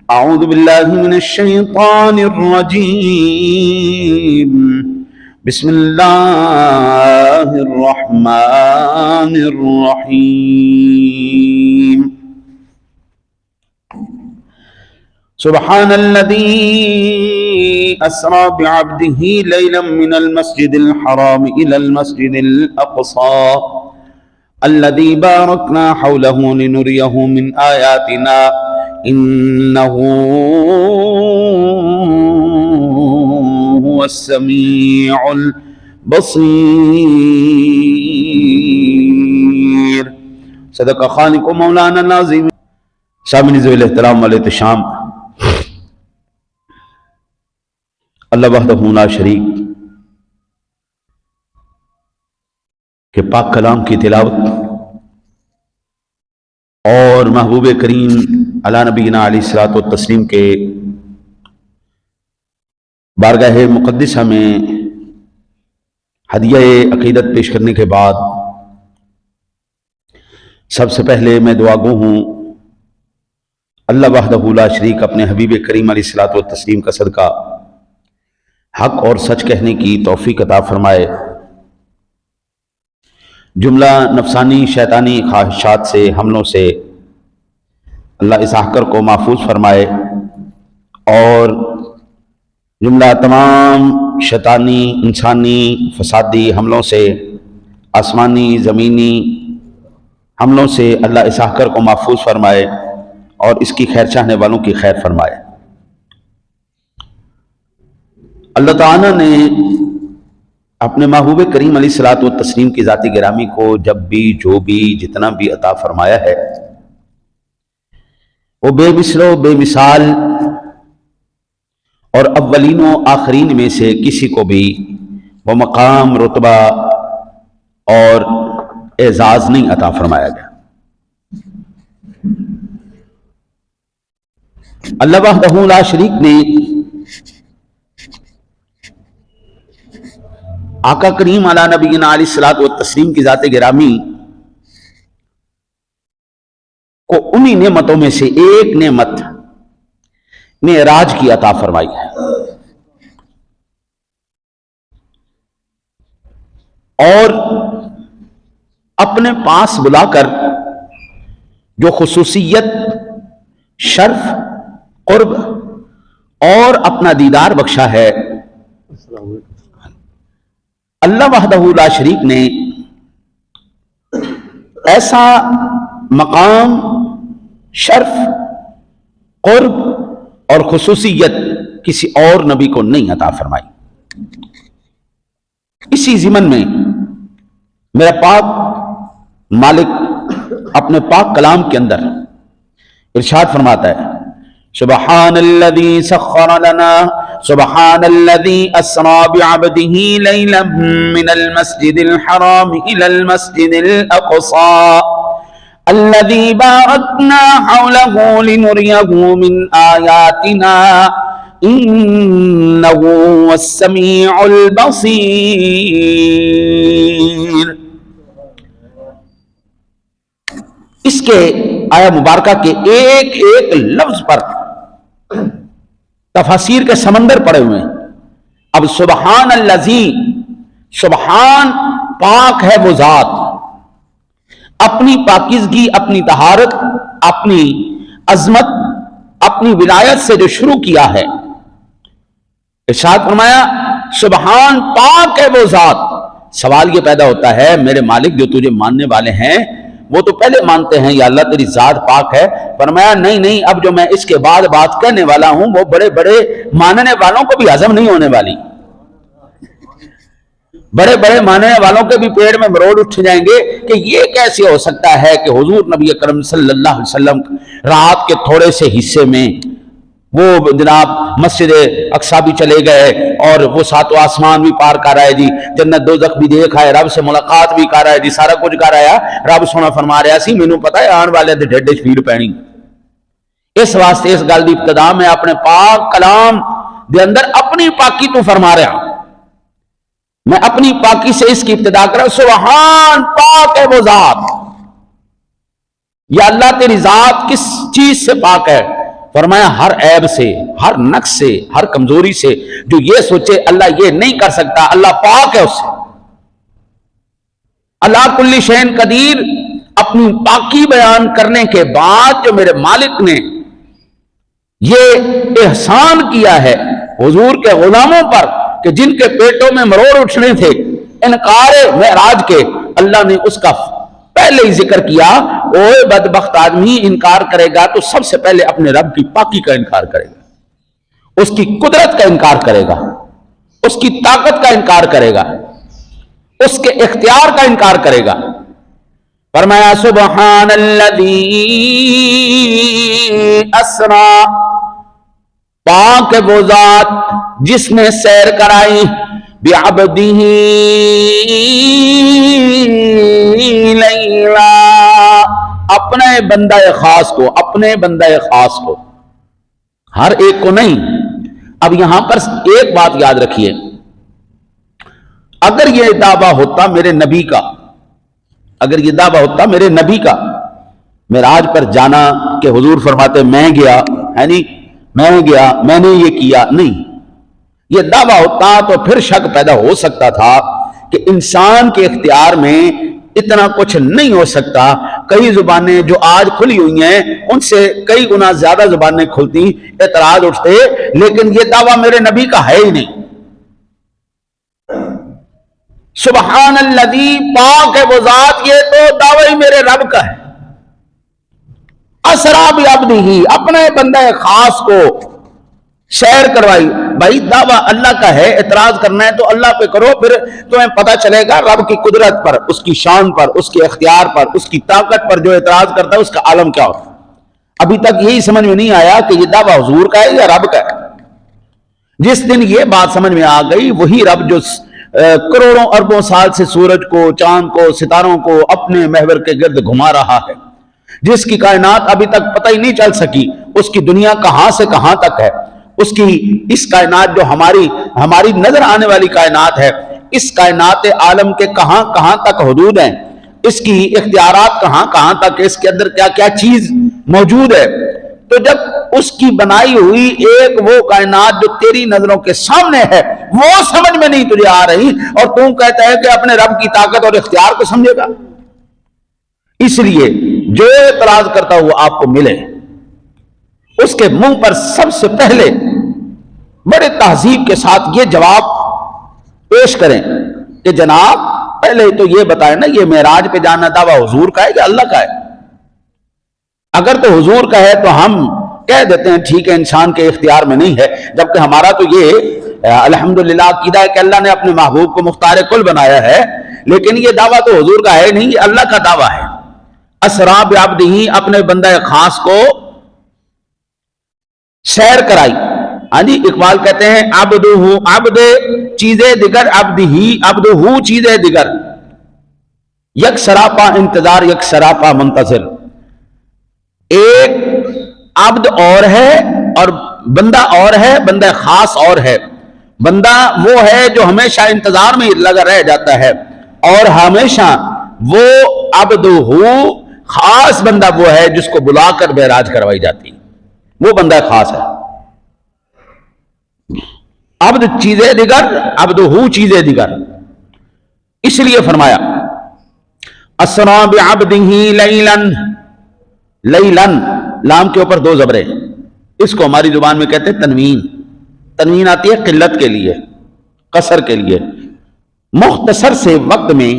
أعوذ بالله من الشيطان الرجيم بسم الله الرحمن الرحيم سبحان الذي أسرى بعبده ليلا من المسجد الحرام إلى المسجد الأقصى الذي باركنا حوله لنريه من آياتنا إنه هو السميع البصير صدق خالق مولانا العظيم. سامعین ذوی الاحترام والاحتشام، اللہ وحدہ لا شریک کے پاک کلام کی تلاوت اور محبوب کریم علی نبینا علیہ الصلوۃ والتسلیم کے بارگاہ مقدسہ میں ہدیہ عقیدت پیش کرنے کے بعد سب سے پہلے میں دعا گو ہوں اللہ وحدہ لا شریک اپنے حبیب کریم علیہ الصلوۃ والتسلیم کا صدقہ حق اور سچ کہنے کی توفیق عطا فرمائے، جملہ نفسانی شیطانی خواہشات سے حملوں سے اللہ اس احکر کو محفوظ فرمائے، اور جملہ تمام شیطانی انسانی فسادی حملوں سے، آسمانی زمینی حملوں سے اللہ اس احکر کو محفوظ فرمائے اور اس کی خیر چاہنے والوں کی خیر فرمائے۔ اللہ تعالیٰ نے اپنے محبوب کریم علیہ الصلوۃ والتسلیم کی ذات گرامی کو جب بھی جو بھی جتنا بھی عطا فرمایا ہے وہ بے مثل و بے مثال اور اولین و آخرین میں سے کسی کو بھی وہ مقام، رتبہ اور اعزاز نہیں عطا فرمایا گیا۔ اللہ وحدہ لا شریک نے آقا کریم علی نبینا علیہ الصلوۃ والتسلیم کی ذات گرامی کو انہی نعمتوں میں سے ایک نعمت معراج کی عطا فرمائی ہے، اور اپنے پاس بلا کر جو خصوصیت، شرف، قرب اور اپنا دیدار بخشا ہے، اللہ وحدہ لا شریک نے ایسا مقام، شرف، قرب اور خصوصیت کسی اور نبی کو نہیں عطا فرمائی۔ اسی ضمن میں میرا پاک مالک اپنے پاک کلام کے اندر ارشاد فرماتا ہے، سبحان الذي سخر لنا سبحان الذي اسرى بعبده ليلا من المسجد الحرام الى المسجد الاقصى الذي باركنا حوله لنريه من آياتنا انه هو السميع البصير۔ اس کے آیا مبارکہ کے ایک ایک لفظ پر تفاسیر کے سمندر پڑے ہوئے ہیں۔ اب سبحان الذی، سبحان پاک ہے وہ ذات، اپنی پاکیزگی، اپنی طہارت، اپنی عظمت، اپنی ولایت سے جو شروع کیا ہے، ارشاد فرمایا سبحان پاک ہے وہ ذات۔ سوال یہ پیدا ہوتا ہے میرے مالک جو تجھے ماننے والے ہیں وہ تو پہلے مانتے ہیں یا اللہ تیری ذات پاک ہے، فرمایا نہیں، اب جو میں اس کے بعد بات کہنے والا ہوں وہ بڑے بڑے ماننے والوں کو بھی ہضم نہیں ہونے والی، بڑے بڑے ماننے والوں کے بھی پیڑ میں مروڑ اٹھ جائیں گے کہ یہ کیسے ہو سکتا ہے کہ حضور نبی اکرم صلی اللہ علیہ وسلم رات کے تھوڑے سے حصے میں وہ جناب مسجد اقصی بھی چلے گئے اور وہ ساتوں آسمان بھی پار کر آئے جی، جنت دوزخ بھی دیکھا ہے، رب سے ملاقات بھی کر آئے جی، سارا کچھ کر آیا۔ رب سونا فرما رہا سی مینوں پتہ ہے آن والے دے ڈھڈے چ پیڑ پینی، اس واسطے اس گل دی ابتدا میں اپنے پاک کلام دے اندر اپنی پاکی تو فرما رہا، میں اپنی پاکی سے اس کی ابتدا کر رہا ہوں، سبحان پاک ہے وہ ذات، یا اللہ تیری ذات کس چیز سے پاک ہے؟ فرمایا ہر عیب سے، ہر نقص سے، ہر کمزوری سے جو یہ سوچے اللہ یہ نہیں کر سکتا، اللہ پاک ہے اس سے۔ اللہ کل شین قدیر، اپنی پاکی بیان کرنے کے بعد جو میرے مالک نے یہ احسان کیا ہے حضور کے غلاموں پر کہ جن کے پیٹوں میں مروڑ اٹھنے تھے انکار معراج کے، اللہ نے اس کا پہلے ہی ذکر کیا، اوے بدبخت آدمی انکار کرے گا تو سب سے پہلے اپنے رب کی پاکی کا انکار کرے گا، اس کی قدرت کا انکار کرے گا، اس کی طاقت کا انکار کرے گا، اس کے اختیار کا انکار کرے گا۔ فرمایا سبحان الذی اسرا، پاک وہ ذات جس نے سیر کرائی بعبدہ لیلا، اپنے بندہ خاص کو، اپنے بندہ خاص کو، ہر ایک کو نہیں۔ اب یہاں پر ایک بات یاد رکھیے، اگر یہ دعویٰ ہوتا میرے نبی کا، اگر یہ دعویٰ ہوتا میرے نبی کا معراج پر جانا کہ حضور فرماتے میں گیا، ہے نہیں میں گیا میں نے یہ کیا، نہیں، یہ دعویٰ ہوتا تو پھر شک پیدا ہو سکتا تھا کہ انسان کے اختیار میں اتنا کچھ نہیں ہو سکتا۔ کئی زبانیں جو آج کھلی ہوئی ہیں ان سے کئی گنا زیادہ زبانیں کھلتی، اعتراض اٹھتے، لیکن یہ دعویٰ میرے نبی کا ہے ہی نہیں۔ سبحان الذی، پاک ہے وہ ذات، یہ تو دعوی میرے رب کا ہے۔ اسرا بعبدہ، اپنے بندہ خاص کو سیر کروائی۔ بھائی دعویٰ اللہ کا ہے، اعتراض کرنا ہے تو اللہ پہ کرو، پھر تمہیں پتہ چلے گا رب کی قدرت پر، اس کی شان پر، اس کے اختیار پر، اس کی طاقت پر جو اعتراض کرتا ہے اس کا عالم کیا ہوتا ہے۔ ابھی تک یہی سمجھ میں نہیں آیا کہ یہ دعویٰ حضور کا ہے یا رب کا ہے۔ جس دن یہ بات سمجھ میں آ گئی، وہی رب جو کروڑوں اربوں سال سے سورج کو، چاند کو، ستاروں کو اپنے محور کے گرد گھما رہا ہے، جس کی کائنات ابھی تک پتہ ہی نہیں چل سکی اس کی دنیا کہاں سے کہاں تک ہے، اس کی اس کائنات جو ہماری نظر آنے والی کائنات ہے، اس کائنات عالم کے کہاں کہاں تک حدود ہیں، اس کی اختیارات کہاں کہاں تک، اس کے اندر کیا کیا چیز موجود ہے۔ تو جب اس کی بنائی ہوئی ایک وہ کائنات جو تیری نظروں کے سامنے ہے وہ سمجھ میں نہیں تجھے آ رہی، اور تم کہتا ہے کہ اپنے رب کی طاقت اور اختیار کو سمجھے گا، اس لیے جو اعتراض کرتا ہوا آپ کو ملے اس کے منہ پر سب سے پہلے بڑے تہذیب کے ساتھ یہ جواب پیش کریں کہ جناب پہلے تو یہ بتائیں نا، یہ معراج پہ جانا دعویٰ حضور کا ہے یا اللہ کا ہے؟ اگر تو حضور کا ہے تو ہم کہہ دیتے ہیں ٹھیک ہے، انسان کے اختیار میں نہیں ہے، جبکہ ہمارا تو یہ الحمدللہ عقیدہ ہے کہ اللہ نے اپنے محبوب کو مختار کل بنایا ہے، لیکن یہ دعویٰ تو حضور کا ہے نہیں، یہ اللہ کا دعویٰ ہے۔ اسرا بعبدہ، اپنے بندہ خاص کو سیر کرائی۔ ہاں جی، اقبال کہتے ہیں عبدہ، عبد چیزیں دیگر، عبدہ چیزیں دیگر، یک سراپا انتظار یک سراپا منتظر۔ ایک عبد اور ہے اور بندہ اور ہے، بندہ خاص اور ہے۔ بندہ وہ ہے جو ہمیشہ انتظار میں لگا رہ جاتا ہے، اور ہمیشہ وہ عبدہ خاص بندہ وہ ہے جس کو بلا کر معراج کروائی جاتی، وہ بندہ خاص ہے۔ عبد چیزیں دیگر، عبدہ چیزیں دیگر، اس لیے فرمایا اسرا بعبدہ لیلاً، لیلاً لام کے اوپر دو زبریں، اس کو ہماری زبان میں کہتے ہیں تنوین۔ تنوین آتی ہے قلت کے لیے، قصر کے لیے، مختصر سے وقت میں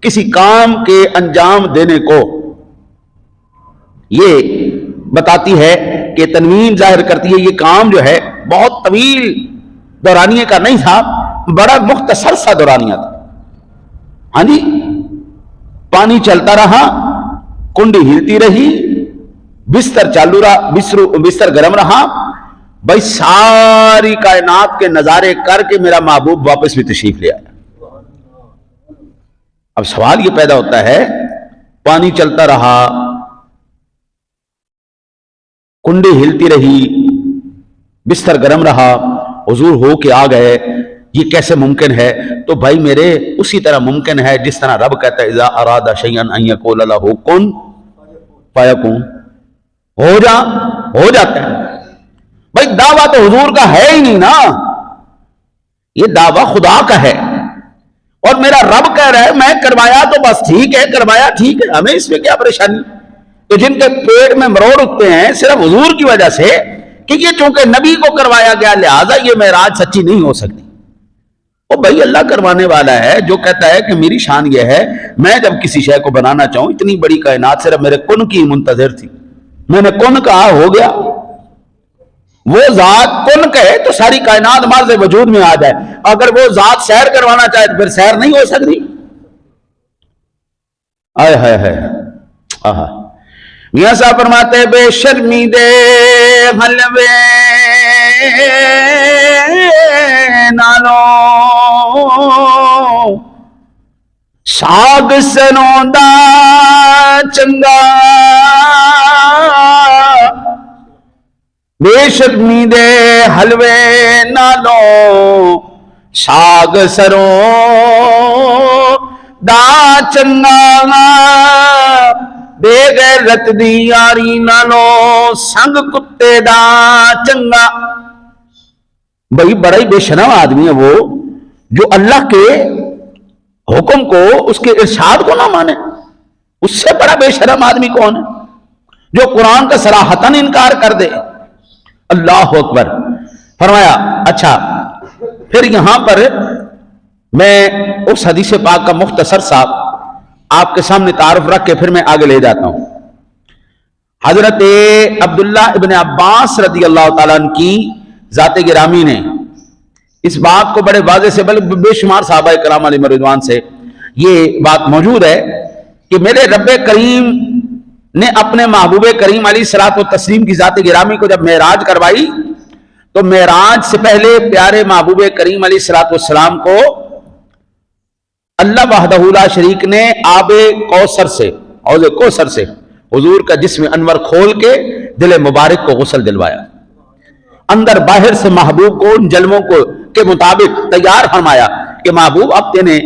کسی کام کے انجام دینے کو یہ بتاتی ہے کہ تنوین ظاہر کرتی ہے یہ کام جو ہے بہت طویل دورانیے کا نہیں تھا، بڑا مختصر سا دورانیہ تھا۔ ہاں جی، پانی چلتا رہا، کنڈی ہلتی رہی، بستر چالو رہا، بستر گرم رہا، بھائی ساری کائنات کے نظارے کر کے میرا محبوب واپس بھی تشریف لے آیا۔ اب سوال یہ پیدا ہوتا ہے، پانی چلتا رہا، کنڈی ہلتی رہی، بستر گرم رہا، حضور ہو کے آ گئے، یہ کیسے ممکن ہے؟ تو بھائی میرے اسی طرح ممکن ہے جس طرح رب کہتا ہے اذا اراد شیئا ان یقول له کن فیکون، ہو جاتا ہے۔ دعویٰ تو حضور کا ہے ہی نہیں نا، یہ دعویٰ خدا کا ہے، اور میرا رب کہہ رہا ہے میں کروایا تو بس ٹھیک ہے، کروایا ٹھیک ہے، ہمیں اس میں کیا پریشانی؟ تو جن کے پیٹ میں مروڑ اٹھتے ہیں صرف حضور کی وجہ سے کہ یہ چونکہ نبی کو کروایا گیا لہذا یہ معراج سچی نہیں ہو سکتی۔ وہ بھائی اللہ کروانے والا ہے، جو کہتا ہے کہ میری شان یہ ہے میں جب کسی شے کو بنانا چاہوں، اتنی بڑی کائنات صرف میرے کن کی منتظر تھی، میں نے کن کہا ہو گیا، وہ ذات کن کہے تو ساری کائنات ماض وجود میں آ جائے، اگر وہ ذات سیر کروانا چاہے تو پھر سیر نہیں ہو سکتی۔ آئے ہائے ہائے آہا، میاں صاحب فرماتے بے شرمی دے حلوے نالو ساگ سروں دا چنگا، بے شرمی دے حلوے نالو ساگ سروں دا چنگا، بے غیرت دی یاری نالو سنگ کتے دا چنگا۔ بھائی بڑا ہی بے شرم آدمی ہے وہ جو اللہ کے حکم کو، اس کے ارشاد کو نہ مانے، اس سے بڑا بے شرم آدمی کون ہے جو قرآن کا صراحتاً انکار کر دے۔ اللہ اکبر۔ فرمایا اچھا پھر یہاں پر میں اس حدیث پاک کا مختصر صاحب آپ کے سامنے تعارف رکھ کے پھر میں آگے لے جاتا ہوں۔ حضرت عبداللہ ابن عباس رضی اللہ تعالیٰ عنہ کی ذات گرامی نے اس بات کو بڑے واضح سے بلکہ بے شمار صحابہ کرام علیہ رضوان سے یہ بات موجود ہے کہ میرے رب کریم نے اپنے محبوب کریم علیہ الصلوۃ والتسلیم کی ذات گرامی کو جب معراج کروائی تو معراج سے پہلے پیارے محبوب کریم علیہ الصلوۃ والسلام کو اللہ وحدہ لا شریک نے آب کوثر سے، حوض کوثر سے حضور کا جسم انور کھول کے دل مبارک کو غسل دلوایا، اندر باہر سے محبوب کو ان جلووں کو کے مطابق تیار فرمایا کہ محبوب اب تو نے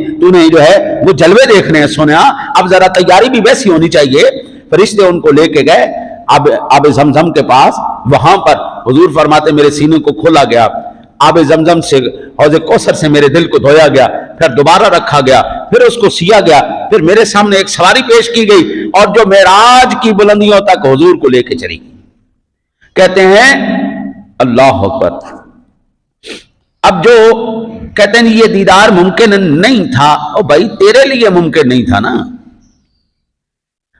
جو ہے وہ جلوے دیکھنے ہیں سنیا، اب ذرا تیاری بھی ویسی ہونی چاہیے۔ فرشتے ان کو لے کے گئے آب زمزم کے پاس، وہاں پر حضور فرماتے میرے سینے کو کھولا گیا، آب زمزم سے حوض کوثر سے میرے دل کو دھویا گیا، پھر دوبارہ رکھا گیا، پھر اس کو سیا گیا، پھر میرے سامنے ایک سواری پیش کی گئی اور جو معراج کی بلندیوں تک حضور کو لے کے چلی گئی۔ کہتے ہیں اللہ اکبر۔ اب جو کہتے ہیں یہ دیدار ممکن نہیں تھا، او بھائی تیرے لیے ممکن نہیں تھا نا۔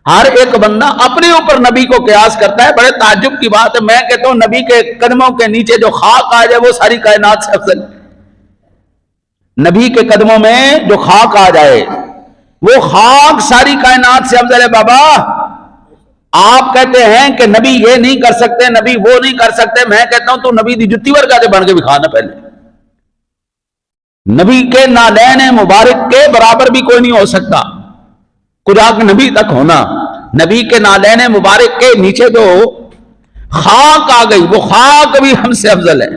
ہر ایک بندہ اپنے اوپر نبی کو قیاس کرتا ہے، بڑے تعجب کی بات ہے، میں کہتا ہوں نبی کے قدموں کے نیچے جو خاک آ جائے وہ ساری کائنات سے افضل۔ نبی کے قدموں میں جو خاک آ جائے وہ خاک ساری کائنات سے افضل ہے۔ بابا آپ کہتے ہیں کہ نبی یہ نہیں کر سکتے، نبی وہ نہیں کر سکتے، میں کہتا ہوں تو نبی دی جتی ورگا دے بن کے بھی کھانا پہلے۔ نبی کے نالین مبارک کے برابر بھی کوئی نہیں ہو سکتا، خدا کے نبی تک ہونا۔ نبی کے نالین مبارک کے نیچے جو خاک آ گئی وہ خاک بھی ہم سے افضل ہے،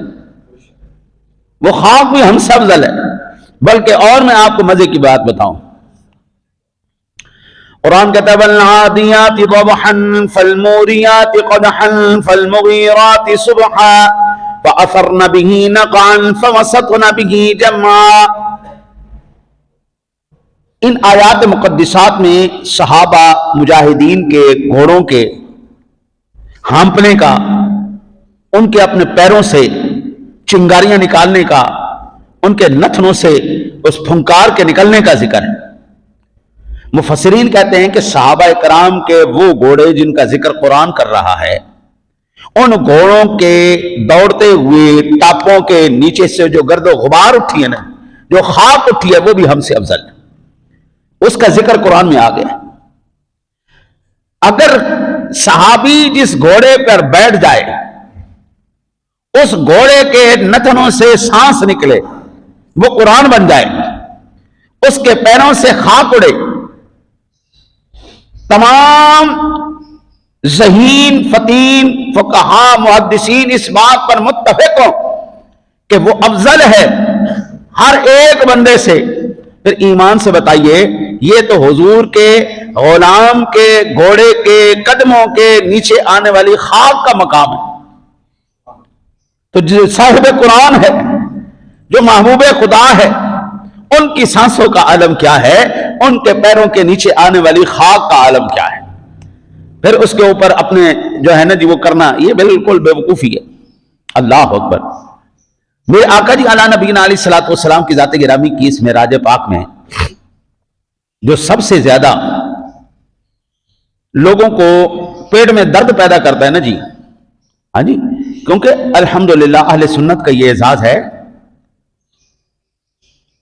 وہ خاک بھی ہم سے افضل ہے۔ بلکہ اور میں آپ کو مزے کی بات بتاؤں، قرآن کہتا ہے وَالْعَادِيَاتِ ضَبْحًا فَالْمُورِيَاتِ قَدْحًا فَالْمُغِيرَاتِ صُبْحًا فَأَثَرْنَ بِهِ نَقْعًا فَوَسَطْنَ بِهِ جَمْعًا۔ ان آیات مقدسات میں صحابہ مجاہدین کے گھوڑوں کے ہانپنے کا، ان کے اپنے پیروں سے چنگاریاں نکالنے کا، ان کے نتنوں سے اس پھنکار کے نکلنے کا ذکر ہے۔ مفسرین کہتے ہیں کہ صحابہ کرام کے وہ گھوڑے جن کا ذکر قرآن کر رہا ہے، ان گھوڑوں کے دوڑتے ہوئے ٹاپوں کے نیچے سے جو گرد و غبار اٹھی ہے نا، جو خاک اٹھی ہے، وہ بھی ہم سے افضل ہے۔ اس کا ذکر قرآن میں آ گیا۔ اگر صحابی جس گھوڑے پر بیٹھ جائے، اس گھوڑے کے نتنوں سے سانس نکلے، وہ قرآن بن جائے، اس کے پیروں سے خاک اڑے، تمام ذہین فتین فقہا محدثین اس بات پر متفق ہوں کہ وہ افضل ہے ہر ایک بندے سے، پھر ایمان سے بتائیے یہ تو حضور کے غلام کے گھوڑے کے قدموں کے نیچے آنے والی خاک کا مقام ہے۔ تو جو صاحب قرآن ہے، جو محبوب خدا ہے، ان کی سانسوں کا عالم کیا ہے، ان کے پیروں کے نیچے آنے والی خاک کا عالم کیا ہے، پھر اس کے اوپر اپنے جو ہے نا جی وہ کرنا، یہ بالکل بے وقوفی ہے۔ اللہ اکبر۔ میرے آقا جی اعلیٰ نبینا علیہ الصلوۃ والسلام کی ذات گرامی کی اس معراج پاک میں جو سب سے زیادہ لوگوں کو پیٹ میں درد پیدا کرتا ہے نا جی، ہاں جی، کیونکہ الحمدللہ اہل سنت کا یہ اعزاز ہے،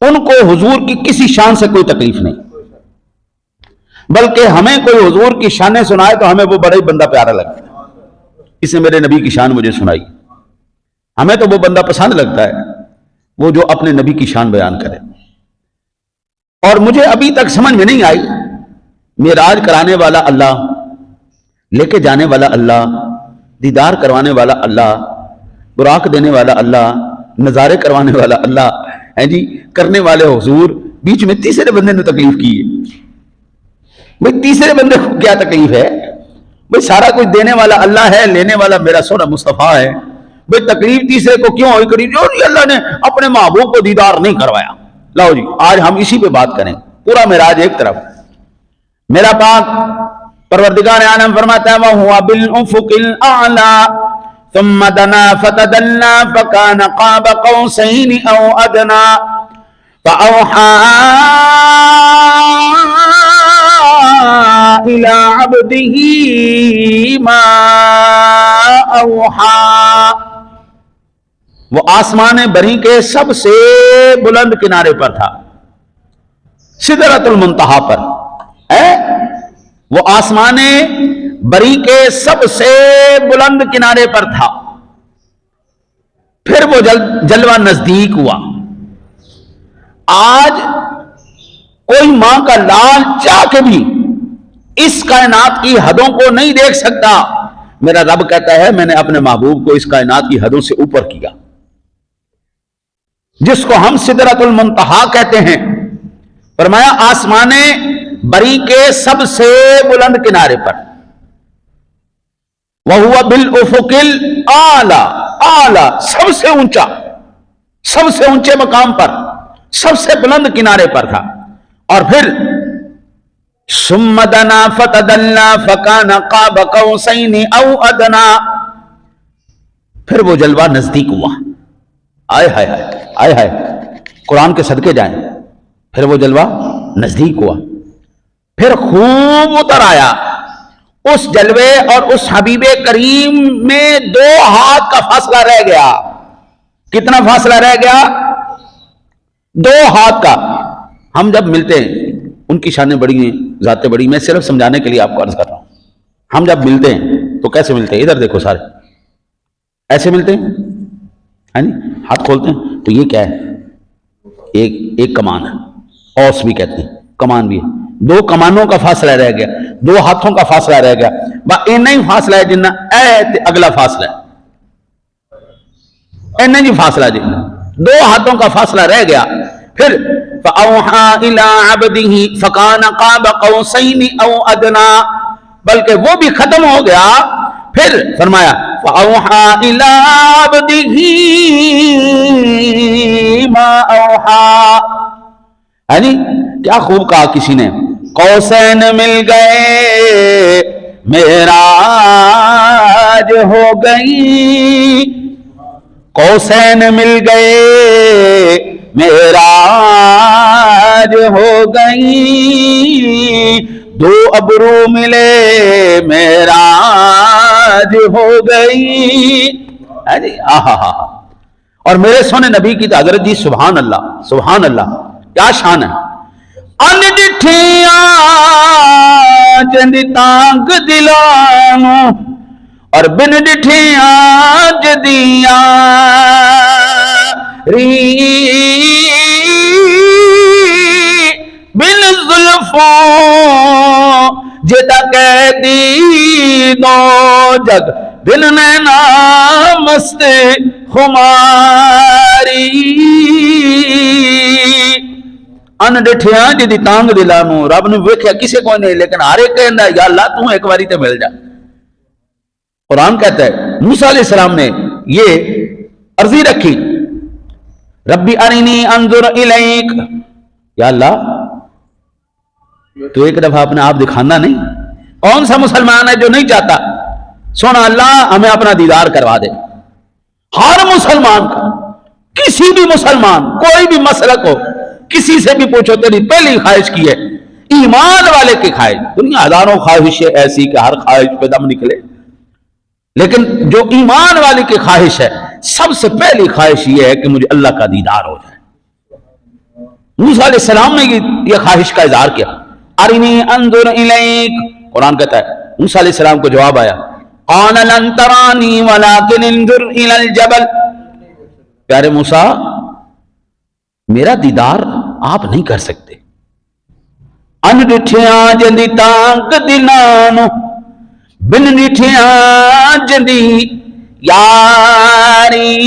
ان کو حضور کی کسی شان سے کوئی تکلیف نہیں، بلکہ ہمیں کوئی حضور کی شانیں سنائے تو ہمیں وہ بڑا ہی بندہ پیارا لگتا ہے، اس نے میرے نبی کی شان مجھے سنائی، ہمیں تو وہ بندہ پسند لگتا ہے وہ جو اپنے نبی کی شان بیان کرے۔ اور مجھے ابھی تک سمجھ میں نہیں آئی، معراج کرانے والا اللہ، لے کے جانے والا اللہ، دیدار کروانے والا اللہ، براق دینے والا اللہ، نظارے کروانے والا اللہ ہے جی، کرنے والے حضور، بیچ میں تیسرے بندے نے تکلیف کی ہے۔ بھئی تیسرے بندے کو کیا تکلیف ہے؟ بھئی سارا کچھ دینے والا اللہ ہے، لینے والا میرا سونا مصطفیٰ ہے، بھئی تکلیف تیسرے کو کیوں ہوئی کری؟ جو اللہ نے اپنے محبوب کو دیدار نہیں کروایا۔ لاؤ جی آج ہم اسی پہ بات کریں، پورا معراج ایک طرف، میرا پاک پروردگار عالم فرماتا ہے وَهُوَ بِالْأُفُقِ الْأَعْلَى ثُمَّ دَنَا فَتَدَلَّى فَكَانَ قَابَ قَوْسَيْنِ أَوْ أَدْنَى فَأَوْحَى إِلَى عَبْدِهِ مَا أَوْحَى۔ وہ آسمان بری کے سب سے بلند کنارے پر تھا، سدرۃ المنتہا پر ہے، وہ آسمان بری کے سب سے بلند کنارے پر تھا، پھر وہ جلوہ نزدیک ہوا۔ آج کوئی ماں کا لال چاہ کے بھی اس کائنات کی حدوں کو نہیں دیکھ سکتا، میرا رب کہتا ہے میں نے اپنے محبوب کو اس کائنات کی حدوں سے اوپر کیا، جس کو ہم سدرۃ المنتہا کہتے ہیں۔ فرمایا آسمان بری کے سب سے بلند کنارے پر، وَهُوَ بِالْأُفُقِ الْأَعْلَى، اعلیٰ سب سے اونچا، سب سے اونچے مقام پر، سب سے بلند کنارے پر تھا۔ اور پھر ثُمَّ دَنَا فَتَدَلَّى فَكَانَ قَابَ قَوْسَيْنِ أَوْ أَدْنَى، پھر وہ جلوہ نزدیک ہوا۔ آئے ہائے ہائے آئے ہائے، قرآن کے صدقے جائیں، پھر وہ جلوہ نزدیک ہوا، پھر خوب اتر آیا۔ اس جلوے اور اس حبیب کریم میں 2 ہاتھ کا فاصلہ رہ گیا۔ کتنا فاصلہ رہ گیا؟ 2 ہاتھ کا۔ ہم جب ملتے ہیں، ان کی شانیں بڑی ہیں، ذاتیں بڑی، میں صرف سمجھانے کے لیے آپ کو عرض کر رہا ہوں، ہم جب ملتے ہیں تو کیسے ملتے ہیں؟ ادھر دیکھو سارے، ایسے ملتے ہیں، ہے نہیں؟ ہاتھ کھولتے ہیں تو یہ کیا ہے؟ ایک کمان ہے، اوس بھی کہتے ہیں، کمان بھی ہے۔ 2 کمانوں کا فاصلہ رہ گیا، 2 ہاتھوں کا فاصلہ رہ گیا، اینا ہی فاصلہ ہے جنہ اگلا فاصلہ ہے، اینا ہی فاصلہ جی، 2 ہاتھوں کا فاصلہ رہ گیا۔ پھر فَأَوْحَى إِلَىٰ عَبْدِهِ فَكَانَ قَابَ قَوْسَيْنِ أَوْ أَدْنَىٰ، بلکہ وہ بھی ختم ہو گیا۔ پھر فرمایا فَأَوْحَى إِلَىٰ عَبْدِهِ مَا أَوْحَىٰ، یعنی کیا خوب کہا کسی نے، قوسین مل گئے معراج ہو گئی، قوسین مل گئے معراج ہو گئی، 2 ابرو ملے معراج ہو گئی، اور میرے سونے نبی کی حضرت جی سبحان اللہ سبحان اللہ، کیا شان ہے۔ ان ڈٹھیاں جند تانگ دلانو اور بن ڈٹھیاں جدیاں ری بن زلفوں جدا قیدی دو جگ بن نینا مست خماری، ان ڈٹھیاں جدی تانگ دلانو، رب نے ویکھیا کسے کوئی نہیں، لیکن ہر ایک کہندا یا اللہ تو ایک باری تے مل جا۔ قرآن کہتا ہے موسیٰ علیہ السلام نے یہ عرضی رکھی، ربی ارنی انظر الیک، یا اللہ تو ایک دفعہ اپنے آپ دکھانا نہیں؟ کون سا مسلمان ہے جو نہیں چاہتا سونا اللہ ہمیں اپنا دیدار کروا دے؟ ہر مسلمان کا، کسی بھی مسلمان، کوئی بھی مسلک ہو، کسی سے بھی پوچھو تیری پہلی خواہش کی ہے؟ ایمان والے کی خواہش، دنیا ہزاروں خواہشیں ایسی کہ ہر خواہش پہ دم نکلے، لیکن جو ایمان والی کی خواہش ہے سب سے پہلی خواہش یہ ہے کہ مجھے اللہ کا دیدار ہو جائے۔ موسیٰ علیہ السلام نے یہ خواہش کا اظہار کیا، ارنی انظر الیک، قرآن کہتا ہے موسیٰ علیہ السلام کو جواب آیا، قال لن ترانی ولکن انظر الی الجبل، پیارے موسیٰ میرا دیدار آپ نہیں کر سکتے، ان ڈٹھیاں جندی تانک دلانو بن ڈٹھیاں جندی یاری،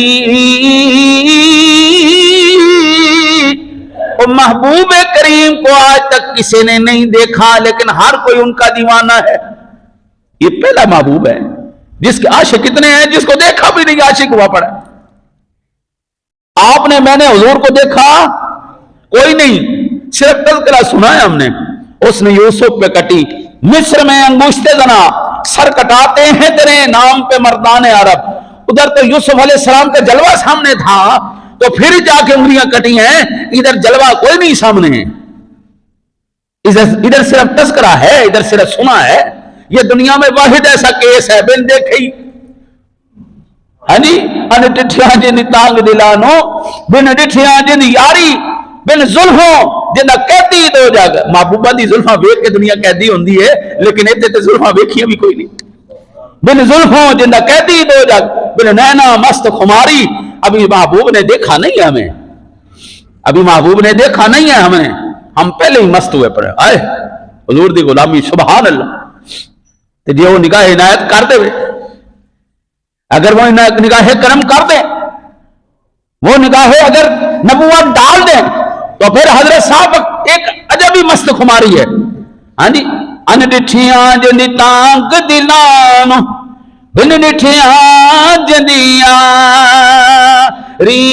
محبوب کریم کو آج تک کسی نے نہیں دیکھا لیکن ہر کوئی ان کا دیوانہ ہے۔ یہ پہلا محبوب ہے جس کے عاشق کتنے ہیں، جس کو دیکھا بھی نہیں عاشق ہوا پڑا۔ آپ نے، میں نے حضور کو دیکھا کوئی نہیں، صرف تذکرہ سنا ہے ہم نے، اس نے یوسف پہ کٹی، مصر میں انگشت زنا، سر کٹاتے ہیں تیرے نام پہ مردان عرب، ادھر تو یوسف علیہ السلام کا جلوہ سامنے تھا تو پھر جا کے انگلیاں کٹی ہیں، ادھر جلوہ کوئی نہیں سامنے ہے، ادھر صرف تذکرہ ہے، ادھر صرف سنا ہے۔ یہ دنیا میں واحد ایسا کیس ہے بن دیکھی، ہاں جی، ان ڈٹھیاں جن تانگ دلانو بن ڈٹھیاں جن یاری بن زلفوں جن قیدی دو جگ، محبوبہ دی زلفاں ویکھ کے دنیا قیدی ہوندی ہے لیکن ایتھے تے زلفاں ویکھیاں بھی کوئی نہیں، بن زلفوں جن قیدی دو جگ بن نینا مست خماری، ابھی محبوب نے دیکھا نہیں ہے ہمیں، ابھی محبوب نے دیکھا نہیں ہے ہمیں، ہم پہلے ہی مست ہوئے پڑے، آئے حضور دی غلامی، سبحان اللہ۔ تو جی وہ نگاہ عنایت کر دے، اگر وہ نگاہ کرم کر دیں، وہ نگاہ اگر نبوت ڈال دیں تو پھر حضرت صاحب ایک عجبی مست خماری ہے، ہاں جی، ان ڈٹھیاں جندی تانگ دلانو بن ڈٹھیاں جندیاں ری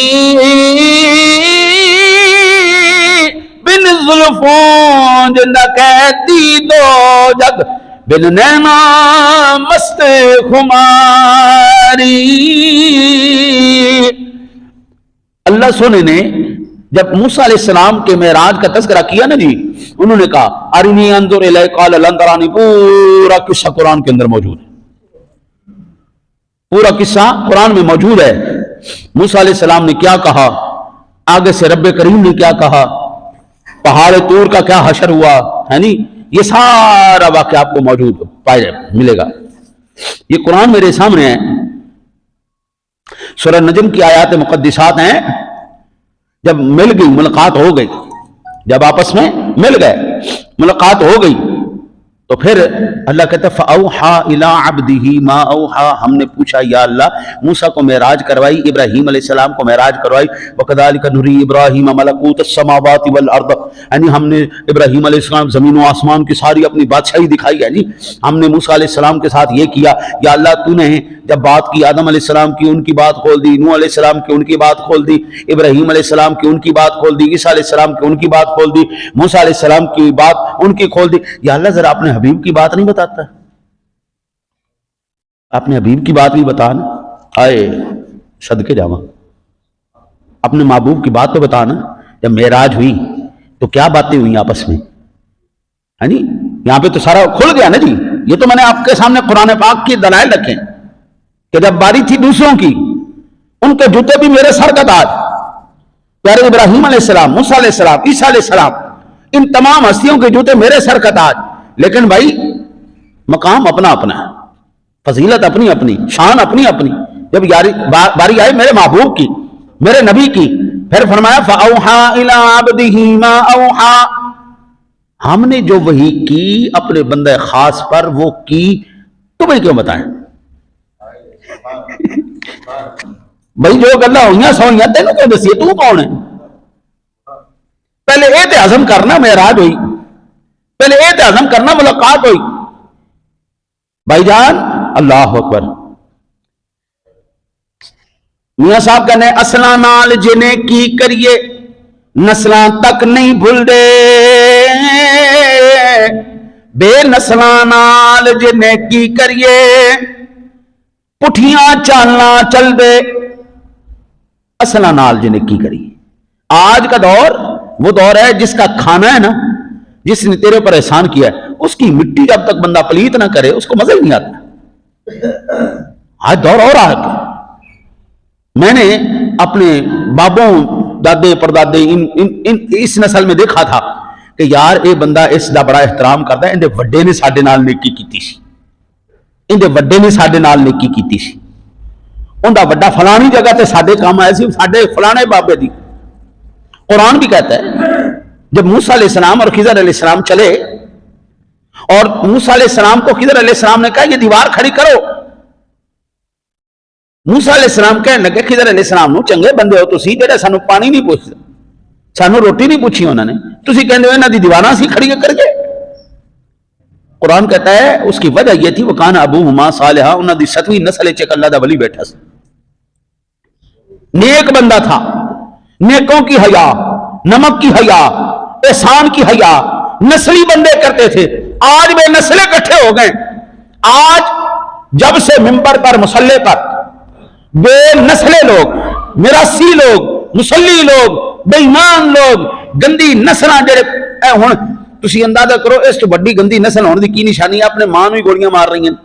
بن زلفوں جن قیدی دو جگ بن نینا مست خماری۔ اللہ سونے نے جب موسیٰ علیہ السلام کے معراج کا تذکرہ کیا نا جی، انہوں نے کہا ارنی انظر الیک قال لن ترانی، پورا قصہ قرآن کے اندر موجود ہے، پورا قصہ قرآن میں موجود ہے۔ موسیٰ علیہ السلام نے کیا کہا، آگے سے رب کریم نے کیا کہا، پہاڑ طور کا کیا حشر ہوا ہے نہیں، یہ سارا واقعہ آپ کو موجود پائے ملے گا۔ یہ قرآن میرے سامنے ہے، سورہ نجم کی آیات مقدسات ہیں۔ جب مل گئی، ملاقات ہو گئی، جب آپس میں مل گئے، ملاقات ہو گئی تو پھر اللہ کہتا ہے فَأَوْحَا إِلَىٰ عَبْدِهِ مَا أَوْحَا، ہم نے پوچھا یا اللہ موسیٰ کو معراج کروائی، ابراہیم علیہ السلام کو معراج کروائی، وَكَذَلِكَ نُرِي إِبْرَاهِيمَ مَلَكُوتَ السَّمَاوَاتِ وَالْأَرْضِ، یعنی ہم نے ابراہیم علیہ السلام زمین و آسمان کی ساری اپنی بادشاہی دکھائی ہے جی، ہم نے موسیٰ علیہ السلام کے ساتھ یہ کیا، یا اللہ تو نے جب بات کی آدم علیہ السلام کی ان کی بات کھول دی، نوح علیہ السلام کی ان کی بات کھول دی، ابراہیم علیہ السلام کی ان کی بات کھول دی، عیسیٰ علیہ السلام کی ان کی بات کھول دی، موسیٰ علیہ السلام کی بات ان کی کھول دی، یا اللہ ذرا اپنے حبیب کی بات نہیں بتاتا، اپنے حبیب کی بات بھی بتانا، آئے صدقے جاواں، اپنے محبوب کی بات تو بتانا۔ جب معراج ہوئی تو کیا باتیں ہوئی آپس میں، ہاں جی، یہاں پہ تو سارا کھل گیا نا جی، یہ تو میں نے آپ کے سامنے قرآن پاک کی دلائل رکھے کہ جب باری تھی دوسروں کی، ان کے جوتے بھی میرے سر کا تاج، پیارے ابراہیم علیہ السلام، موسیٰ علیہ السلام، عیسیٰ علیہ السلام، ان تمام ہستیوں کے جوتے میرے سر کا تاج، لیکن بھائی مقام اپنا اپنا ہے، فضیلت اپنی اپنی، شان اپنی اپنی۔ جب باری آئی میرے محبوب کی، میرے نبی کی، پھر فرمایا فَأَوْحَا إِلَىٰ عَبْدِهِ مَا أَوْحَا، ہم نے جو وحی کی اپنے بندہ خاص پر وہ کی، تمہیں کیوں بتائیں بھائی، جو گلا ہوئیاں سوئیاں تینوں کیوں دسی، تو کون ہے؟ پہلے اے تے عزم کرنا معراج ہوئی، پہلے اے تے عزم کرنا ملاقات ہوئی۔ بھائی جان اللہ اکبر، میاں صاحب کہنے اصلاں نال جنے کی کریے نسلاں تک نہیں بھول دے، بے نسلاں نال جنے کی کریے پٹھیاں چالنا چل دے، اصلاں نال جنے کی کریے۔ آج کا دور وہ دور ہے جس کا کھانا ہے نا، جس نے تیرے پر احسان کیا ہے اس کی مٹی جب تک بندہ پلیت نہ کرے اس کو مزہ ہی نہیں آتا۔ آج دور اور آ گیا۔ میں نے اپنے بابوں دادے پردادے اس نسل میں دیکھا تھا کہ یار اے بندہ اس دا بڑا احترام کرتا ہے، اندے وڈے نے ساڈے نال نیکی کیتی سی، اندے وڈے نے ساڈے نال نیکی کیتی سی، اوندا وڈا فلانی جگہ تے ساڈے کام آئے سی، ساڈے فلانے بابے دی۔ قرآن بھی کہتا ہے جب موسیٰ علیہ السلام اور خضر علیہ السلام چلے اور موسیٰ علیہ السلام کو خضر علیہ السلام نے کہا یہ دیوار کھڑی کرو، موسیٰ علیہ السلام کہنے لگے خضر علیہ السلام نو چنگے بندے ہو تسی جڑے سانو پانی نہیں پوچھتے، سانو روٹی نہیں پوچھی انہوں نے، تسی کہندے ہو انہاں دی دیواراں سی کھڑی کر کے۔ قرآن کہتا ہے اس کی وجہ یہ تھی وکان ابوہما صالحا، انہاں دی 7ویں نسل وچ ایک اللہ دا ولی بیٹھا سی، نیک بندہ تھا، نیکوں کی حیا، نمک کی حیا، احسان کی حیا نسلی بندے کرتے تھے۔ آج بے نسلیں اکٹھے ہو گئے، آج جب سے ممبر پر مسلح پر بے نسلے لوگ، میراثی لوگ، مسلی لوگ، بے ایمان لوگ، گندی نسلاں جڑے ہن تسی اندازہ کرو اس تو بڑی گندی نسل ہونے دی کی نشانی ہے؟ اپنے ماں نو ہی گولیاں مار رہی ہیں،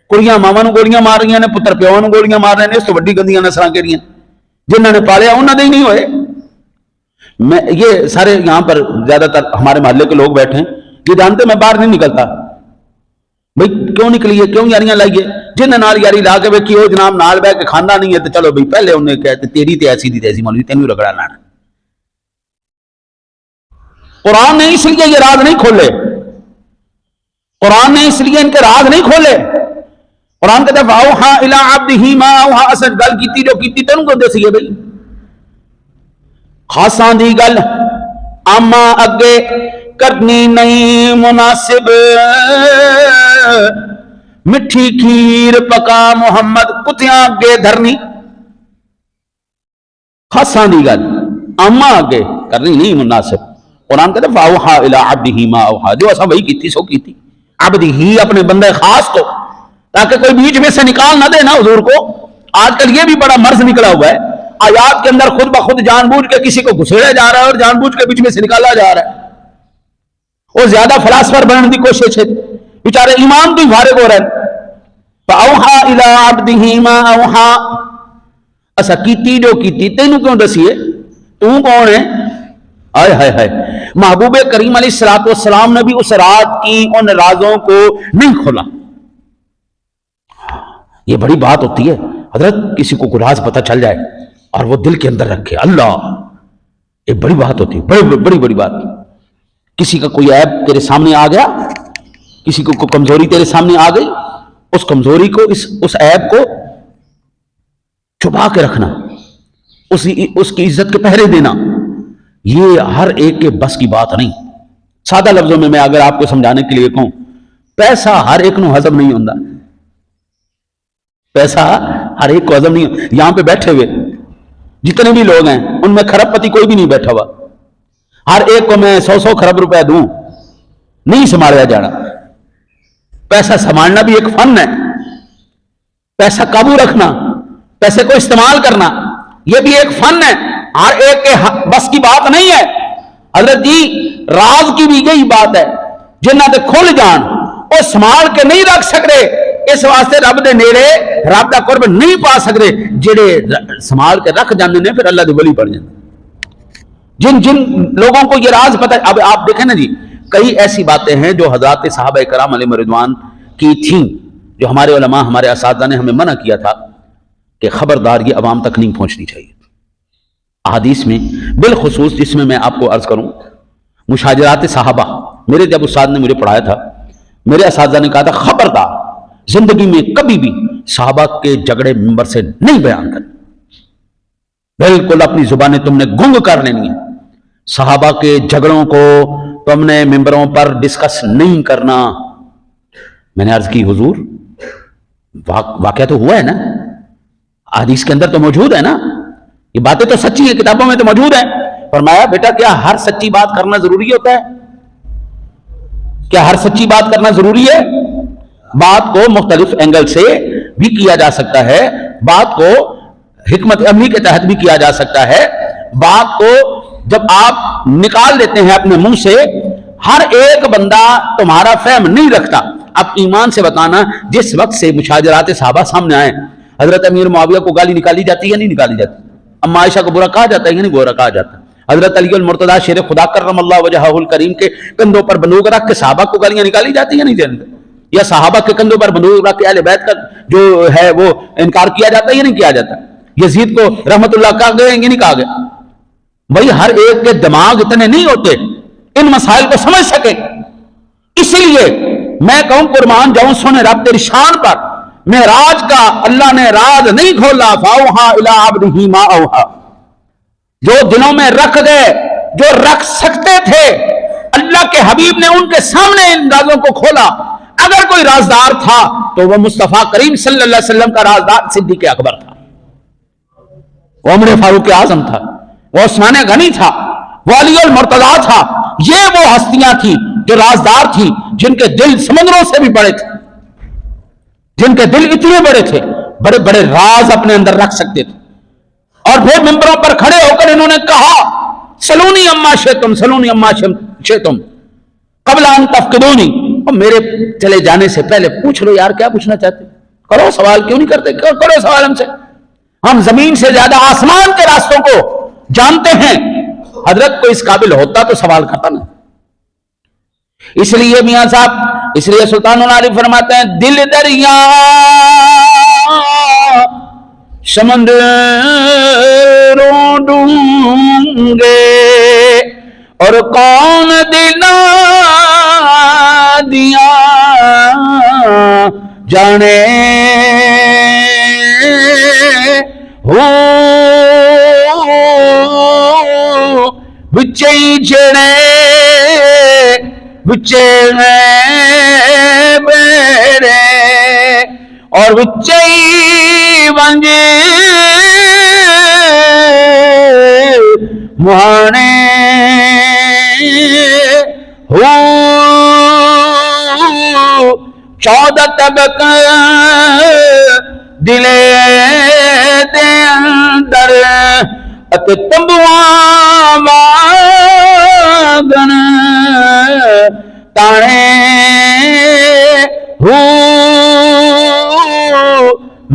کڑیاں ماواں نو گولیاں مار رہی ہیں، پتر پیو نو گولیاں مار رہے ہیں، اس تو بڑی گندیاں نسلاں کیڑیاں؟ جنہوں نے پالیا انہوں نے ہی نہیں ہوئے۔ میں یہ سارے یہاں پر زیادہ تر ہمارے محلے کے لوگ بیٹھے ہیں، یہ جانتے میں باہر نہیں نکلتا، بھئی کیوں نکلیے، کیوں یاریاں لائیے؟ جن نال یاری لا کے ویکھی وہ جناب نال بہ کے کھانا نہیں ہے تو چلو بھئی پہلے انہیں کہتے تیری تے ایسی دی تیسی مولوی تینوں رگڑا لانا۔ قرآن نے اس لیے یہ راز نہیں کھولے، قرآن نے اس لیے ان کے راز نہیں کھولے۔ قرآن کہتا ہے فاوحا الی عبدہ ما اوحا، اصل گل کیتی جو کیتی تینوں کو دسی ہے بھئی، خاصاں دی گل اما اگے کرنی نہیں مناسب، مٹھی کھیر پکا محمد کتیاں اگے دھرنی، خاصاں دی گل اما اگے کرنی نہیں مناسب۔ قرآن کہتا ہے فاوحا الی عبدہ ما اوحا، جو ایسا وہی کیتی سو کیتی، عبدہ ہی اپنے بندے خاص کو، تاکہ کوئی بیچ میں سے نکال نہ دے نا حضور کو۔ آج کل یہ بھی بڑا مرض نکلا ہوا ہے، آیات کے اندر خود بخود جان بوجھ کے کسی کو گھسیڑا جا رہا ہے اور جان بوجھ کے بیچ میں سے نکالا جا رہا ہے۔ وہ زیادہ فلاسفر بننے کی کوشش ہے، بیچارے ایمان تو ہی فارغ ہو رہے ہیں۔ فاوحا الی عبدہ ما اوحا، اسا کیتی جو کیتی تینوں کیوں دسیے؟ تو کون ہے؟ آئے ہائے ہائے، محبوب کریم علیہ السلام نے بھی اس رات کی ان رازوں کو نہیں کھولا۔ یہ بڑی بات ہوتی ہے حضرت، کسی کو کوئی راز پتہ چل جائے اور وہ دل کے اندر رکھے، اللہ، یہ بڑی بات ہوتی ہے، بڑی بڑی بات۔ کسی کا کوئی عیب تیرے سامنے آ گیا، کسی کو کوئی کمزوری تیرے سامنے آ گئی، اس کمزوری کو، اس عیب کو چھپا کے رکھنا، اس کی عزت کے پہرے دینا، یہ ہر ایک کے بس کی بات نہیں۔ سادہ لفظوں میں اگر آپ کو سمجھانے کے لیے کہوں، پیسہ ہر ایک نو ہضم نہیں ہوتا، پیسہ ہر ایک کو ہضم نہیں ہوتا۔ یہاں پہ بیٹھے ہوئے جتنے بھی لوگ ہیں ان میں کھرب پتی کوئی بھی نہیں بیٹھا ہوا، ہر ایک کو میں 100 کھرب روپے دوں، نہیں سنبھالا جانا۔ پیسہ سنبھالنا بھی ایک فن ہے، پیسہ قابو رکھنا، پیسے کو استعمال کرنا، یہ بھی ایک فن ہے، ہر ایک کے بس کی بات نہیں ہے۔ حضرت جی راز کی بھی یہی بات ہے، جنہ تے کھل جان وہ سنبھال کے نہیں رکھ سکتے، اس واسطے رب دے نیڑے رب دا قرب نہیں پا سکتے، جڑے سنبھال کے رکھ جاندے نے پھر اللہ دے ولی بن جاندے۔ جن لوگوں کو یہ راز پتہ، اب آپ دیکھیں نا جی، کئی ایسی باتیں ہیں جو حضرات صحابہ کرام علیہ رضوان کی تھیں، جو ہمارے علماء، ہمارے اساتذہ نے ہمیں منع کیا تھا کہ خبردار یہ عوام تک نہیں پہنچنی چاہیے۔ احادیث میں بالخصوص جس میں آپ کو عرض کروں، مشاجرات صحابہ، میرے جب استاد نے مجھے پڑھایا تھا، میرے اساتذہ نے کہا تھا خبردار زندگی میں کبھی بھی صحابہ کے جھگڑے ممبر سے نہیں بیان کرنے، بالکل اپنی زبانیں تم نے گنگ کر لینی ہے، صحابہ کے جھگڑوں کو تم نے ممبروں پر ڈسکس نہیں کرنا۔ میں نے عرض کی حضور واقعہ تو ہوا ہے نا، حدیث کے اندر تو موجود ہے نا, یہ باتیں تو سچی ہیں, کتابوں میں تو موجود ہیں. فرمایا بیٹا کیا ہر سچی بات کرنا ضروری ہوتا ہے؟ کیا ہر سچی بات کرنا ضروری ہے؟ بات کو مختلف اینگل سے بھی کیا جا سکتا ہے, بات کو حکمت عملی کے تحت بھی کیا جا سکتا ہے. بات کو جب آپ نکال دیتے ہیں اپنے منہ سے, ہر ایک بندہ تمہارا فہم نہیں رکھتا. اب ایمان سے بتانا, جس وقت سے مشاجرات صحابہ سامنے آئے, حضرت امیر معاویہ کو گالی نکالی جاتی ہے یا نہیں نکالی جاتی؟ اما عائشہ کو برا کہا جاتا ہے یا نہیں برا کہا جاتا؟ حضرت علی المرتضیٰ شیر خدا کرم اللہ وجہہ الکریم کے کندھوں پر بندوق رکھ کے صحابہ کو گالیاں نکالی جاتی ہیں یا نہیں جانتے؟ یا صحابہ کے کندھوں پر بندوق رکھ کے اہل بیت کا جو ہے وہ انکار کیا جاتا ہے یا نہیں کیا جاتا؟ یزید کو رحمت اللہ کہا گیا یا نہیں کہا گیا؟ بھائی ہر ایک کے دماغ اتنے نہیں ہوتے ان مسائل کو سمجھ سکیں. اسی لیے میں کہوں قربان جاؤں سونے رب تیری شان پر, معراج کا اللہ نے راز نہیں کھولا. فاوحا الی عبدہ ما اوحا, جو دنوں میں رکھ گئے, جو رکھ سکتے تھے, اللہ کے حبیب نے ان کے سامنے ان رازوں کو کھولا. اگر کوئی رازدار تھا تو وہ مصطفیٰ کریم صلی اللہ علیہ وسلم کا رازدار صدیق اکبر تھا, وہ عمر فاروق اعظم تھا, وہ عثمان غنی تھا, وہ علی المرتضیٰ تھا. یہ وہ ہستیاں تھی جو رازدار تھی, جن کے دل سمندروں سے بھی بڑے تھے, جن کے دل اتنے بڑے تھے, بڑے بڑے راز اپنے اندر رکھ سکتے تھے. اور پھر ممبروں پر کھڑے ہو کر انہوں نے کہا سلونی اما شئتم, سلونی اما شئتم قبل ان تفقدونی, اور میرے چلے جانے سے پہلے پوچھ لو یار کیا پوچھنا چاہتے, کرو سوال, کیوں نہیں کرتے, کرو سوال ہم سے. ہم زمین سے زیادہ آسمان کے راستوں کو جانتے ہیں. حضرت کو اس قابل ہوتا تو سوال کرتا نا. اس لیے میاں صاحب, اس لیے سلطان العارف فرماتے ہیں دل دریا سمندروں ڈونگے اور کون دلا دیا جانے ہو بچے جڑے بچے بیڑے اور بچے ونجے مہانے ہو 14 طبق دلے دے اندر اتے تمبواں واگن تانے ہو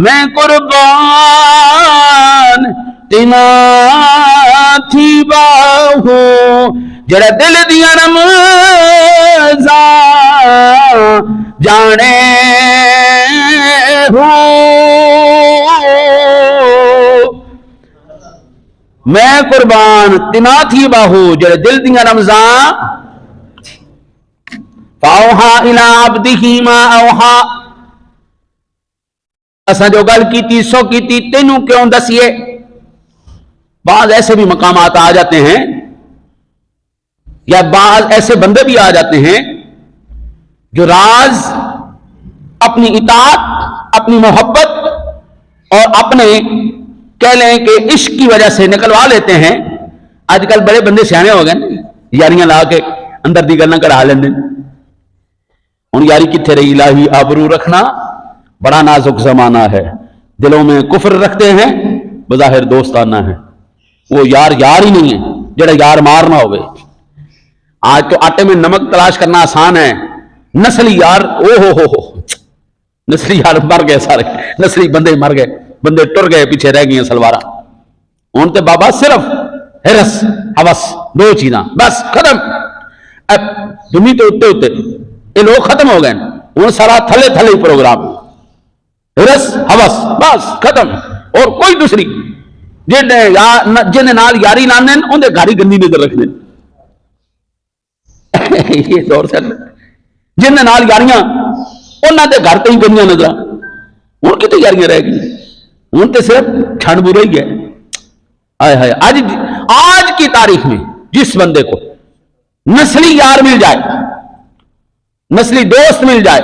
میں قربان تینا تھی باہو جڑا دل دیا رمضان جانے ہو میں قربان تینا تھی باہو جڑا دل دیا رمضان فاوحا الی عبدہ ما اوحا. اساں جو گل کیتی سو کیتی تینوں کیوں دسیے. بعض ایسے بھی مقامات آ جاتے ہیں یا بعض ایسے بندے بھی آ جاتے ہیں جو راز اپنی اطاعت, اپنی محبت اور اپنے کہہ لیں کہ عشق کی وجہ سے نکلوا لیتے ہیں. آج کل بڑے بندے سیانے ہو گئے, یاریاں لا کے اندر دی گلاں کڑا لیندے. ہن یاری کتھے رہی؟ الہی آبرو رکھنا بڑا نازک زمانہ ہے. دلوں میں کفر رکھتے ہیں, بظاہر دوستانہ ہے. وہ یار یار ہی نہیں ہے جڑا یار مار نہ ہوئے. آج تو آٹے میں نمک تلاش کرنا آسان ہے. نسلی یار او ہو نسلی یار مر گئے, سارے نسلی بندے مر گئے, بندے ٹر گئے, پیچھے رہ گئی سلوارا. ہوں تو بابا صرف ہرس ہوس دو چیزاں بس ختم. اب تمہیں تو اتنے اتنے یہ لوگ ختم ہو گئے. ہوں سارا تھلے تھلے پروگرام ہرس ہوس بس ختم. اور کوئی دوسری جن نال یاری لانے اندر گھر ہی گندی نظر رکھ دیں. یہ دور سے جن نال یاریاں انہوں نے گھر کہیں گندیاں نظر. ہوں کتنے یاریاں رہ گئی؟ ہوں تو صرف چھن برا ہی ہے. آج کی تاریخ میں جس بندے کو نسلی یار مل جائے, نسلی دوست مل جائے,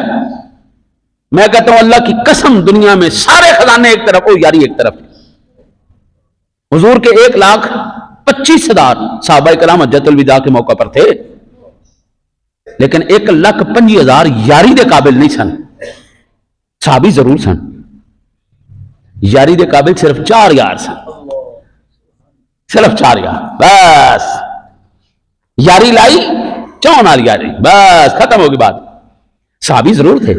میں کہتا ہوں اللہ کی قسم دنیا میں سارے خزانے ایک طرف ہو، یاری ایک طرف. حضور کے 1,25,000 صحابہ کرام حجۃ الوداع کے موقع پر تھے، لیکن 1,25,000 یاری دے قابل نہیں سن. صحابی ضرور سن، یاری دے قابل صرف 4 یار سن، صرف 4 یار. بس یاری لائی چون والی یاری، بس ختم ہوگی بات. صحابی ضرور تھے،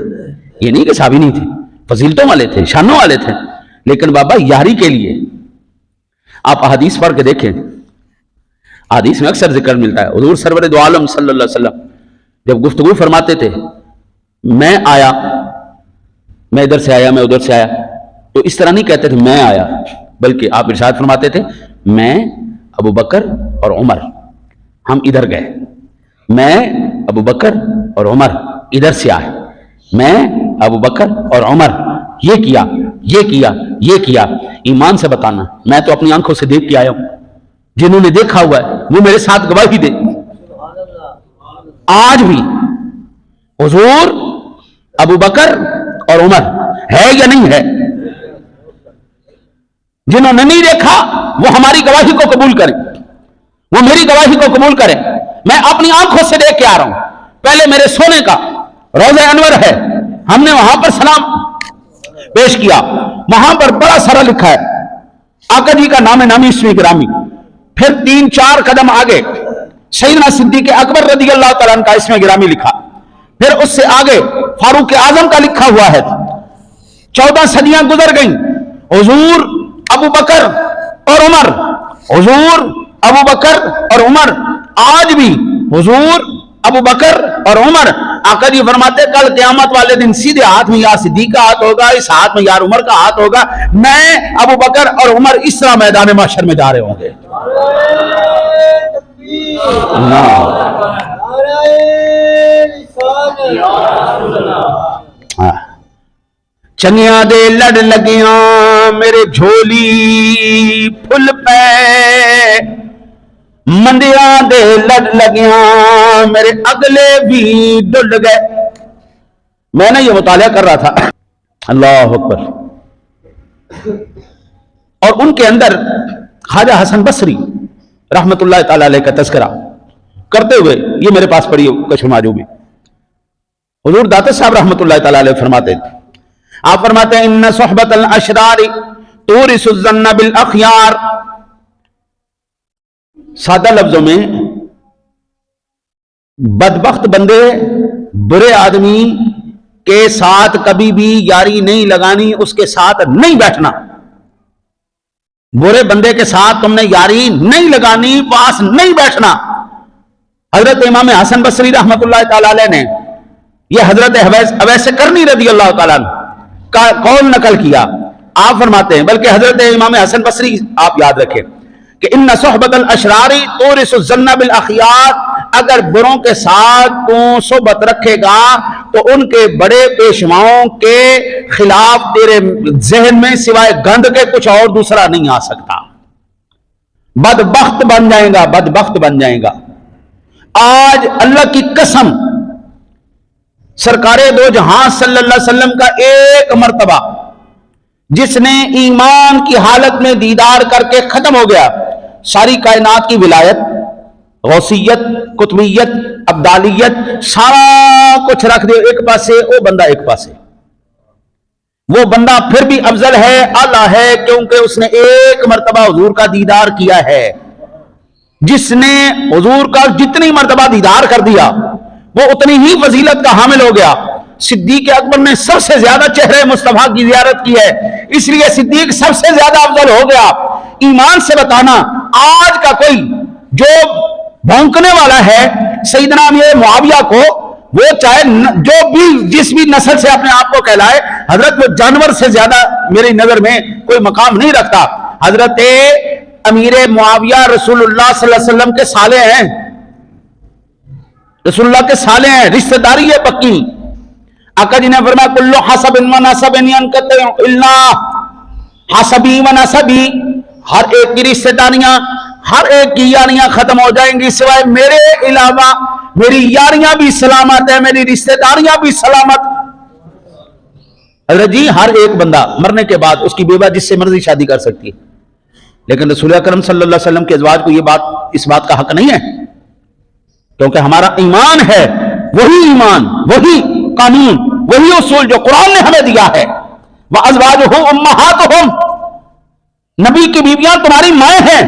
یہ نہیں کہ صحابی نہیں تھے، فضیلتوں والے تھے، شانوں والے تھے، لیکن بابا یاری کے لیے آپ احادیث پڑھ کے دیکھیں. حدیث میں اکثر ذکر ملتا ہے، حضور سرور دو عالم صلی اللہ علیہ وسلم جب گفتگو فرماتے تھے، میں آیا، میں ادھر سے آیا، میں ادھر سے آیا، تو اس طرح نہیں کہتے تھے میں آیا، بلکہ آپ ارشاد فرماتے تھے میں ابو بکر اور عمر ہم ادھر گئے، میں ابو بکر اور عمر ادھر سے آئے، میں ابو بکر اور عمر یہ کیا یہ کیا یہ کیا. ایمان سے بتانا، میں تو اپنی آنکھوں سے دیکھ کے آیا ہوں، جنہوں نے دیکھا ہوا ہے وہ میرے ساتھ گواہی دے. آج بھی حضور ابو بکر اور عمر ہے یا نہیں ہے؟ جنہوں نے نہیں دیکھا وہ ہماری گواہی کو قبول کریں، وہ میری گواہی کو قبول کریں. میں اپنی آنکھوں سے دیکھ کے آ رہا ہوں. پہلے میرے سونے کا روضہ انور ہے، ہم نے وہاں پر سلام پیش کیا، وہاں پر بڑا سارا لکھا ہے آقا جی کا نام نامی اسم گرامی. پھر 3-4 قدم آگے سیدنا صدیق اکبر رضی اللہ تعالیٰ عنہ کا اسم گرامی لکھا. پھر اس سے آگے فاروق اعظم کا لکھا ہوا ہے. 14 صدیاں گزر گئیں، حضور ابو بکر اور عمر، حضور ابو بکر اور عمر. آج بھی حضور ابو بکر اور عمر. آقا جی فرماتے کل قیامت والے دن سیدھے ہاتھ میں یا صدیق کا ہاتھ ہوگا، اس ہاتھ میں یا عمر کا ہاتھ ہوگا. میں ابو بکر اور عمر اس طرح میدان محشر میں جا رہے ہوں گے. چنگیاں دے لڑ لگیاں میرے جھولی پھل پے، مندیاں دے لڑ لگیاں میرے اگلے بھی ڈل گئے. میں نے یہ مطالعہ کر رہا تھا، اللہ اکبر. اور ان کے اندر خواجہ حسن بصری رحمت اللہ تعالی علیہ کا تذکرہ کرتے ہوئے یہ میرے پاس پڑھی کشمہ جو بھی حضور داتا صاحب رحمت اللہ تعالی علیہ فرماتے تھے. آپ فرماتے ہیں ان صحبت الاشرار تورث الظن بالاخیار. سادہ لفظوں میں بدبخت بندے، برے آدمی کے ساتھ کبھی بھی یاری نہیں لگانی، اس کے ساتھ نہیں بیٹھنا. برے بندے کے ساتھ تم نے یاری نہیں لگانی، پاس نہیں بیٹھنا. حضرت امام حسن بصری رحمت اللہ تعالی علیہ نے یہ حضرت اویس کرنی رضی اللہ تعالیٰ کا قول نقل کیا. آپ فرماتے ہیں بلکہ حضرت امام حسن بصری آپ یاد رکھیں کہ ان صحبت الاشرار تورث الظن بالاخیار. اگر بروں کے ساتھ تو صحبت رکھے گا تو ان کے بڑے پیشواؤں کے خلاف تیرے ذہن میں سوائے گند کے کچھ اور دوسرا نہیں آ سکتا. بدبخت بن جائے گا، بدبخت بن جائے گا. آج اللہ کی قسم سرکار دو جہاں صلی اللہ علیہ وسلم کا ایک مرتبہ جس نے ایمان کی حالت میں دیدار کر کے ختم ہو گیا، ساری کائنات کی ولایت، غوثیت، قطبیت، ابدالیت سارا کچھ رکھ دے ایک پاسے، وہ بندہ ایک پاسے. وہ بندہ پھر بھی افضل ہے، اعلیٰ ہے، کیونکہ اس نے ایک مرتبہ حضور کا دیدار کیا ہے. جس نے حضور کا جتنی مرتبہ دیدار کر دیا وہ اتنی ہی فضیلت کا حامل ہو گیا. صدیق اکبر نے سب سے زیادہ چہرے مصطفیٰ کی زیارت کی ہے، اس لیے صدیق سب سے زیادہ افضل ہو گیا. ایمان سے بتانا، آج کا کوئی جو بھونکنے والا ہے سیدنا امیر معاویہ کو، وہ چاہے جو بھی جس بھی نسل سے اپنے آپ کو کہلائے، حضرت وہ جانور سے زیادہ میری نظر میں کوئی مقام نہیں رکھتا. حضرت امیر معاویہ رسول اللہ صلی اللہ علیہ وسلم کے سالے ہیں، رسول اللہ کے سالے ہیں، رشتہ داری ہے پکی. آقا جی نے فرمایا کلو حسب و نسب ينقطع الا حسبی و نسبی. ہر ایک کی رشتہ داریاں، ہر ایک کی یاریاں ختم ہو جائیں گی سوائے میرے علاوہ. میری یاریاں بھی سلامت ہیں، میری رشتہ داریاں بھی سلامت. حضرت جی ہر ایک بندہ مرنے کے بعد اس کی بیوہ جس سے مرضی شادی کر سکتی ہے، لیکن رسول اکرم صلی اللہ علیہ وسلم کے ازواج کو اس بات کا حق نہیں ہے، کیونکہ ہمارا ایمان ہے وہی ایمان، وہی قانون، وہی اصول جو قرآن نے ہمیں دیا ہے۔ وَأَزْوَاجُهُ أُمَّهَاتُهُمْ، نبی کی بیویاں تمہاری مائیں ہیں،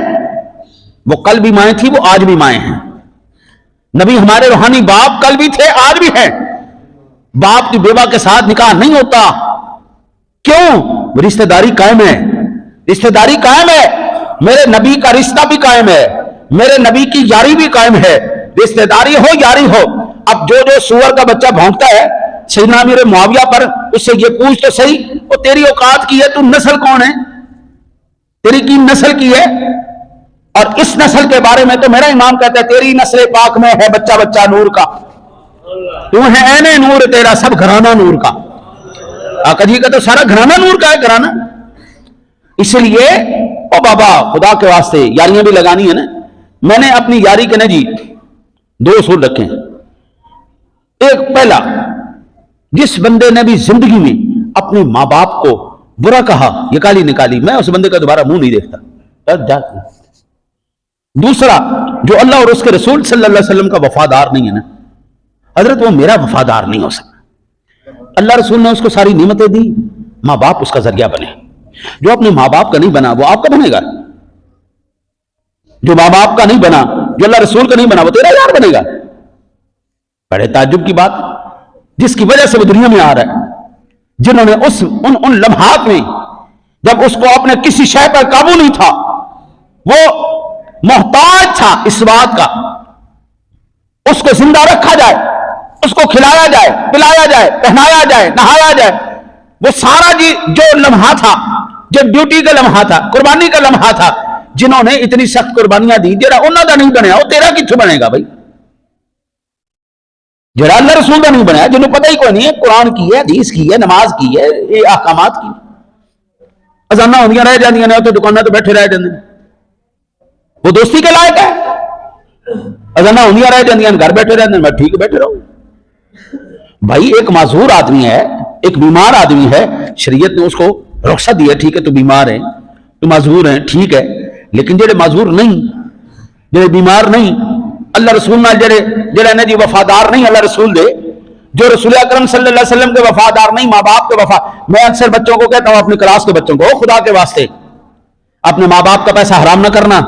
وہ کل بھی مائیں تھی، وہ آج بھی مائیں ہیں۔ نبی ہمارے روحانی باپ کل بھی تھے، آج بھی ہیں۔ باپ کی بیوہ کے ساتھ نکاح نہیں ہوتا، کیوں؟ رشتہ داری قائم ہے، رشتہ داری قائم ہے، میرے نبی کا رشتہ بھی قائم ہے، میرے نبی کی یاری بھی قائم ہے، رشتہ داری ہو یاری ہو۔ اب جو سور کا بچہ بھونکتا ہے سیدنا امیر معاویہ پر، اس سے یہ پوچھ تو صحیح وہ تیری اوقات کی ہے، تو نسل کون ہے، تیری کی نسل کی ہے؟ اور اس نسل کے بارے میں تو میرا امام کہتا ہے تیری نسل پاک میں ہے بچہ بچہ نور کا، تو ہے عین نور، تیرا سب گھرانہ نور کا۔ آقا جی کا تو سارا گھرانہ نور کا ہے، گھرانہ۔ اس لیے او بابا خدا کے واسطے یاریاں بھی لگانی ہے نا۔ میں نے اپنی یاری کے نا جی 2 اصول رکھے ہیں۔ ایک پہلا، جس بندے نے بھی زندگی میں اپنے ماں باپ کو برا کہا، یہ کالی نکالی، میں اس بندے کا دوبارہ منہ نہیں دیکھتا۔ دوسرا، جو اللہ اور اس کے رسول صلی اللہ علیہ وسلم کا وفادار نہیں ہے نا، حضرت وہ میرا وفادار نہیں ہو سکتا۔ اللہ رسول نے اس کو ساری نعمتیں دی، ماں باپ اس کا ذریعہ بنے۔ جو اپنے ماں باپ کا نہیں بنا وہ آپ کا بنے گا، جو ماں باپ کا نہیں بنا، جو اللہ رسول کا نہیں بنا، وہ تیرا یار بنے گا۔ بڑے تعجب کی بات، جس کی وجہ سے وہ دنیا میں آ رہا ہے، جنہوں نے ان لمحات میں جب اس کو اپنے کسی شے پر قابو نہیں تھا، وہ محتاج تھا اس بات کا اس کو زندہ رکھا جائے، اس کو کھلایا جائے، پلایا جائے، پہنایا جائے، نہایا جائے، وہ سارا جو لمحہ تھا، جو ڈیوٹی کا لمحہ تھا، قربانی کا لمحہ تھا، جنہوں نے اتنی سخت قربانیاں دی، جڑا انہوں کا نہیں بنیا وہ تیرا کتوں بنے گا بھائی؟ جڑا اللہ رسول کا نہیں بنیا، جنہوں پتہ ہی کوئی نہیں ہے قرآن کی ہے، حدیث کی ہے، نماز کی ہے، یہ احکامات کی، اذاناں ہوندیاں رہ جاندیاں نے، تو دکانوں تو بیٹھے رہ جاندے، وہ دوستی کے لائق ہے؟ اذاناں ہوندیاں رہ جاندیاں، گھر بیٹھے رہتے ہیں، میں ٹھیک بیٹھے رہو بھائی۔ ایک معذور آدمی ہے، ایک بیمار آدمی ہے، شریعت نے اس کو رخصت دی ہے، ٹھیک ہے تو بیمار ہے، تو معذور ہیں، ٹھیک ہے، لیکن جڑے معذور نہیں، جڑے بیمار نہیں، اللہ رسول نال جڑے نے جی وفادار نہیں اللہ رسول دے، جو رسول اکرم صلی اللہ علیہ وسلم کے وفادار نہیں، ماں باپ کے میں اکثر بچوں کو کہتا ہوں، اپنی کلاس کے بچوں کو، خدا کے واسطے اپنے ماں باپ کا پیسہ حرام نہ کرنا،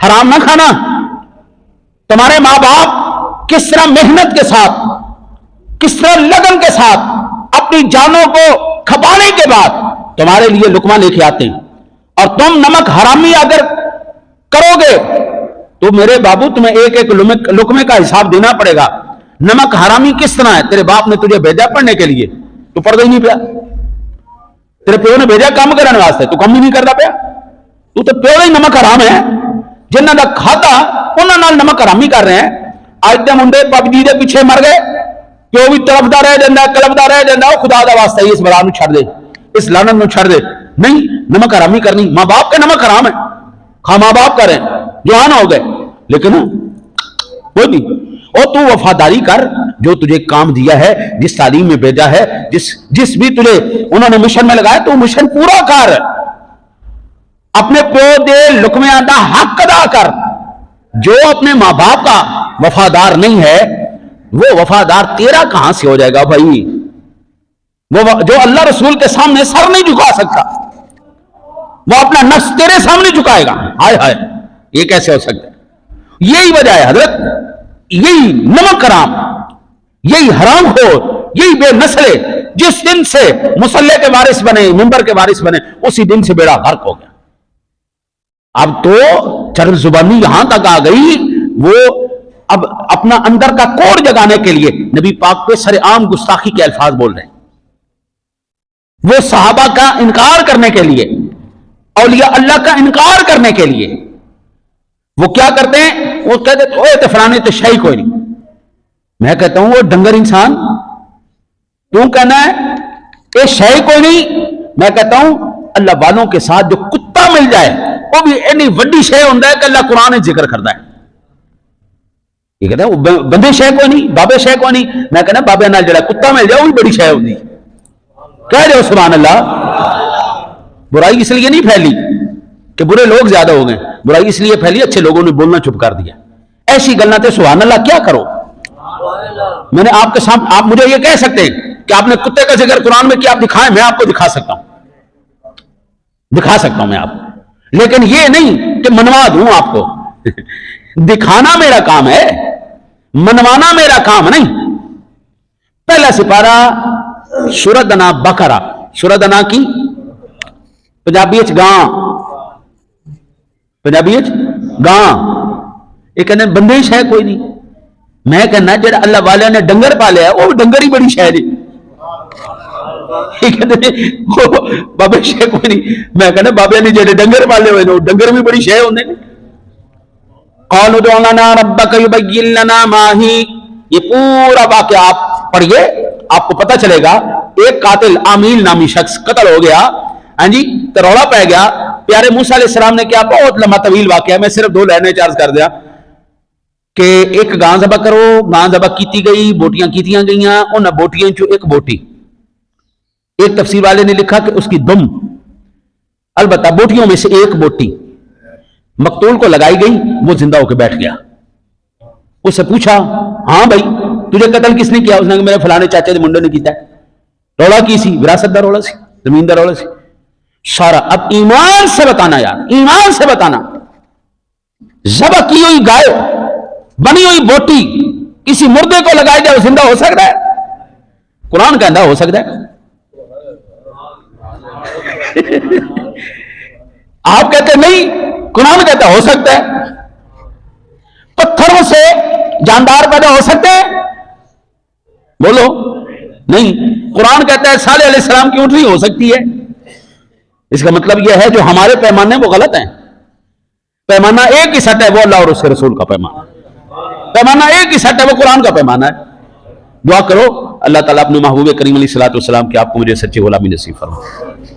حرام نہ کھانا۔ تمہارے ماں باپ کس طرح محنت کے ساتھ، کس طرح لگن کے ساتھ اپنی جانوں کو کھپانے کے بعد تمہارے لیے لقمہ لے کے آتے ہیں، اور تم نمک حرامی اگر کرو گے تو میرے بابو تمہیں ایک ایک لقمے کا حساب دینا پڑے گا۔ نمک حرامی کس طرح ہے؟ تیرے باپ نے تجھے بھیجا پڑھنے کے لیے، تو پڑھتا ہی نہیں پیا، تیرے پیو نے بھیجا کام کرنے واسطے، تو کام ہی نہیں کرتا پیا، تو پیو ہی نمک حرام ہے۔ جنہاں دا کھاتا انہاں نال نمک حرامی کر رہے ہیں۔ اج دے منڈے پب جی دے پیچھے مر گئے، پیو بھی تڑپدا رہ جاندا، کلپدا رہ جاندا، او خدا دا واسطہ اس بلا نو چھڑ دے، اس لعنت نو چھڑ دے۔ نہیں، نمک حرامی کرنی، ماں باپ کا نمک حرام ہے، کھا ماں باپ کریں، جوان ہو گئے، لیکن کوئی نہیں، اور تو وفاداری کر، جو تجھے کام دیا ہے، جس تعلیم میں بھیجا ہے، جس بھی تجھے انہوں نے مشن میں لگایا، تو مشن پورا کر، اپنے پیو دے لقمیاں دا حق ادا کر۔ جو اپنے ماں باپ کا وفادار نہیں ہے، وہ وفادار تیرا کہاں سے ہو جائے گا بھائی؟ وہ جو اللہ رسول کے سامنے سر نہیں جھکا سکتا، وہ اپنا نفس تیرے سامنے جھکائے گا؟ ہائے ہائے، یہ کیسے ہو سکتا ہے؟ یہی وجہ ہے حضرت، یہی نمک حرام، یہی حرام خور، یہی بے نسلے جس دن سے مصلی کے وارث بنے، منبر کے وارث بنے، اسی دن سے بیڑا غرق ہو گیا۔ اب تو چرب زبانی یہاں تک آ گئی، وہ اب اپنا اندر کا کوڑ جگانے کے لیے نبی پاک پہ سر عام گستاخی کے الفاظ بول رہے ہیں، وہ صحابہ کا انکار کرنے کے لیے، اولیاء اللہ کا انکار کرنے کے لیے وہ کیا کرتے ہیں؟ وہ کہتے ہیں تو فلانے تو شہی کوئی نہیں۔ میں کہتا ہوں وہ ڈنگر انسان، کیوں کہنا ہے یہ شہی کوئی نہیں؟ میں کہتا ہوں اللہ والوں کے ساتھ جو کتا مل جائے وہ بھی اینی وڈی شے ہوندا ہے کہ اللہ قرآن ذکر کرتا ہے۔ یہ کہتا ہے بندے شے کوئی نہیں، بابے شے کوئی نہیں، میں کہنا بابے نال جڑا کتا مل جائے وہ بھی بڑی شے ہوندی۔ کہہ رہے ہو سبحان اللہ؟ برائی اس لیے نہیں پھیلی کہ برے لوگ زیادہ ہو گئے، برائی اس لیے پھیلی اچھے لوگوں نے بولنا چپ کر دیا. ایسی گلنا تے سبحان اللہ کیا کرو. میں نے آپ کے سامنے، آپ مجھے یہ کہہ سکتے ہیں کہ آپ نے کتے کا ذکر قرآن میں کیا، آپ دکھائیں، میں آپ کو دکھا سکتا ہوں میں آپ کو، لیکن یہ نہیں کہ منوا دوں آپ کو. دکھانا میرا کام ہے، منوانا میرا کام نہیں. پہلا سپارہ سورۃ انا بقرہ، سورۃ انا کی پنجابی گاں، پنجابی گاں. یہ کہنے بندش ہے کوئی نہیں. میں کہنا جڑا اللہ والے نے ڈنگر پالیا ہے وہ ڈنگر ہی بڑی شہ جی. بابے شہ کوئی نہیں. میں کہنا بابے نے جڑے ڈنگر پالے ہوئے ڈنگر بھی بڑی شہ ہوندے. قالوا ادع لنا ربک یبین لنا ما ہی. یہ پورا واقعہ آپ پڑھیے، آپ کو پتہ چلے گا. ایک قاتل عامیل نامی شخص قتل ہو گیا، ہاں جی، تو روڑا پہ گیا. پیارے موسیٰ علیہ السلام نے کیا، بہت لمبا طویل واقعہ ہے، میں صرف 2 لائنیں چارج کر دیا کہ ایک گاں ذبح کرو، گاں ذبح کیتی گئی، بوٹیاں کیتیاں گئیاں، ان بوٹیاں چو ایک بوٹی، ایک تفسیر والے نے لکھا کہ اس کی دم، البتہ بوٹیوں میں سے ایک بوٹی مقتول کو لگائی گئی، وہ زندہ ہو کے بیٹھ گیا. اس سے پوچھا، ہاں بھائی تجھے قتل کس نے کیا؟ اس نے کہا میرے فلانے چاچا دے منڈے نے کیتا ہے. روڑا کی سی، وراثت دا روڑا سی، زمین دا روڑا سی سارا. اب ایمان سے بتانا یار، ایمان سے بتانا، ذبح کی ہوئی گائے، بنی ہوئی بوٹی کسی مردے کو لگائی جائے وہ زندہ ہو سکتا ہے؟ قرآن کہندا ہو سکتا ہے. آپ کہتے نہیں، قرآن کہتا ہو سکتا ہے. پتھروں سے جاندار پیدا ہو سکتے ہیں؟ بولو نہیں. قرآن کہتا ہے صالح علیہ السلام کی اونٹنی ہو سکتی ہے. اس کا مطلب یہ ہے جو ہمارے پیمانے وہ غلط ہیں. پیمانہ ایک ہی سٹ ہے، وہ اللہ اور اس کے رسول کا پیمانہ. پیمانہ ایک ہی سٹ ہے، وہ قرآن کا پیمانہ ہے. دعا کرو اللہ تعالیٰ اپنے محبوب کریم علیہ الصلوۃ والسلام کی آپ کو مجھے سچی غلامی نصیب فرمائے.